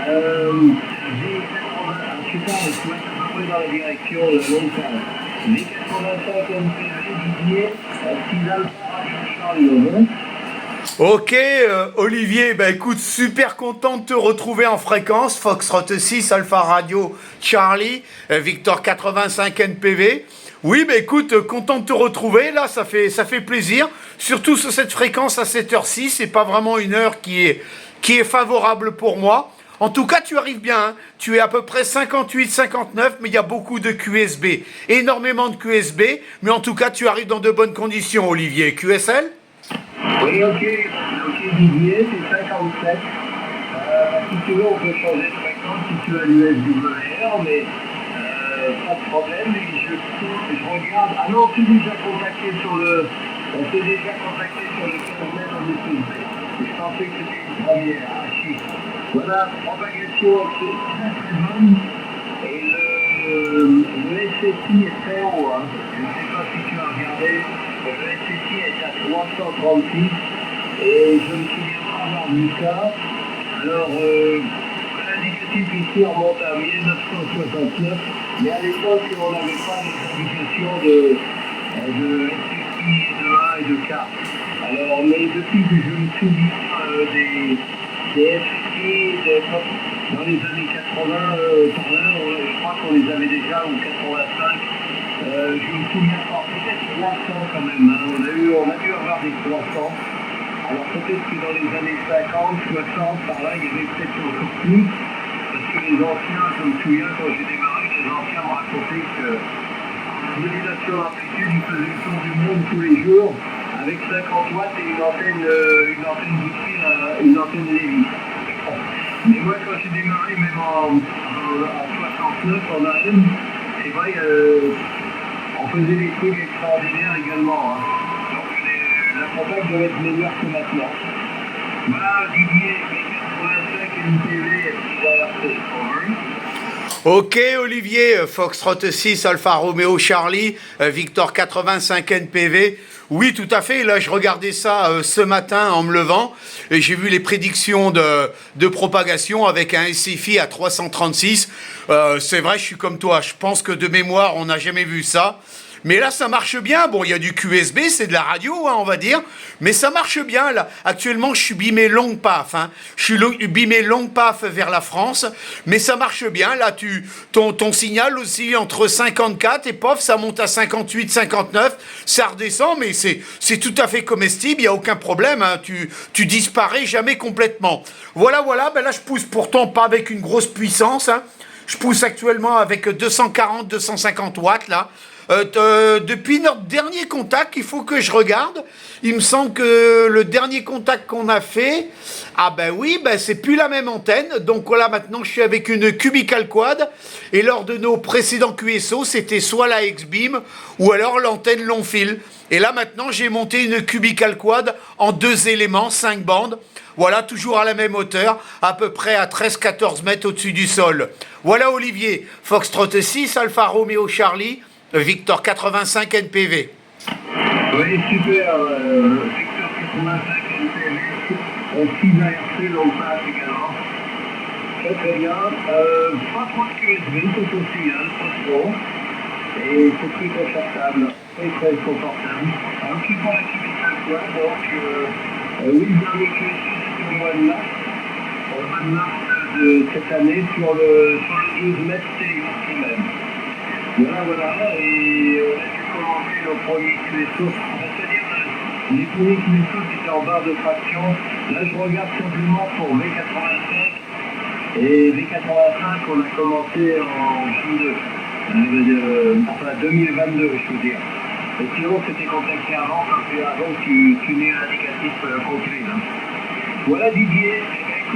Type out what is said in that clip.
Je sais pas, je souhaite à peu près dans la direction de longtemps. Les 85 MPV, Didier, si Alpha Radio Charlie au vent. Ok, Olivier, bah écoute, super content de te retrouver en fréquence. Foxtrot 6, Alpha Radio, Charlie, Victor 85 NPV. Oui, bah écoute, content de te retrouver. Là, ça fait plaisir. Surtout sur cette fréquence à 7h06, c'est pas vraiment une heure qui est favorable pour moi. En tout cas, tu arrives bien, hein. Tu es à peu près 58, 59, mais il y a beaucoup de QSB. Énormément de QSB, mais en tout cas, tu arrives dans de bonnes conditions, Olivier. QSL? Oui, ok, Didier, c'est 57. Si tu veux, on peut changer de fréquence si tu as l'USWR, mais pas de problème. Et je regarde. Ah non, on s'est déjà contacté sur le. On s'est déjà contacté sur le 15 mètres en USWR. Je pensais que c'était une première. Ah, si. Voilà, propagation c'est très très bonne. Et le SSI est très haut. Hein. Je ne sais pas si tu as regardé. Le SSI est à 336 et je me souviens pas avoir vu ça. Alors, l'indicatif ici remonte à 1969, mais à l'époque, on n'avait pas de certification de SSI, de A et de K. Alors, mais depuis que je me souviens des SSI dans les années 80, par là, je crois qu'on les avait déjà, ou 85. Je me souviens pas, peut-être 300 quand même. Hein. On a dû avoir des 300. Alors peut-être que dans les années 50, 60, par là, il y avait peut-être encore plus. Parce que les anciens, je me souviens quand j'ai démarré, les anciens me racontaient que la modulation d'amplitude, ils faisaient le tour du monde tous les jours avec 50 watts et une antenne Bluetooth, une antenne Lévis. Mais moi, quand j'ai démarré, même à 69 en AM, c'est vrai, on faisait des trucs extraordinaires également. Hein. Donc la contact doit être meilleure que maintenant. Voilà, Didier, 85 MTV, over. Ok, Olivier, Foxtrot 6, Alpha Romeo Charlie, Victor 85 NPV. Oui, tout à fait. Là, je regardais ça ce matin en me levant et j'ai vu les prédictions de propagation avec un SFI à 336. C'est vrai, je suis comme toi. Je pense que de mémoire, on n'a jamais vu ça. Mais là, ça marche bien. Bon, il y a du QSB, c'est de la radio, hein, on va dire. Mais ça marche bien, là. Actuellement, je suis bimé longue paf. Hein. Je suis bimé longue paf vers la France. Mais ça marche bien. Là, ton signal aussi entre 54 et pof, ça monte à 58, 59. Ça redescend, mais c'est tout à fait comestible. Il n'y a aucun problème. Hein. Tu disparais jamais complètement. Voilà. Ben là, je pousse pourtant pas avec une grosse puissance. Hein. Je pousse actuellement avec 240, 250 watts, là. Depuis notre dernier contact, il faut que je regarde. Il me semble que le dernier contact qu'on a fait, ah ben oui, ben c'est plus la même antenne. Donc là maintenant, je suis avec une Cubical Quad. Et lors de nos précédents QSO, c'était soit la X-Beam ou alors l'antenne long fil. Et là maintenant, j'ai monté une Cubical Quad en 2 éléments, 5 bandes. Voilà, toujours à la même hauteur, à peu près à 13-14 mètres au-dessus du sol. Voilà Olivier, Foxtrot 6, Alpha Romeo Charlie, Victor 85 NPV. Oui, super. Victor 85 NPV, 6 ARC dans le pass également. Très bien. Pas trop de QSB, c'est aussi, hein, pas trop. Et c'est très confortable, très confortable. Alors, je suis pour la Cubical Quad, donc oui, le dernier QSB, c'était au mois de mars. Au mois de mars de cette année, sur le 12 mètres TX même. Voilà, et on a dû commencer nos premiers QSO, c'est-à-dire les premiers QSO qui étaient en barre de traction. Là, je regarde simplement pour V85, et V85, on a commencé en 2022, je veux dire. Et sinon, c'était contacté avant, parce qu'avant, tu n'es un indicatif complet. Là. Voilà Didier.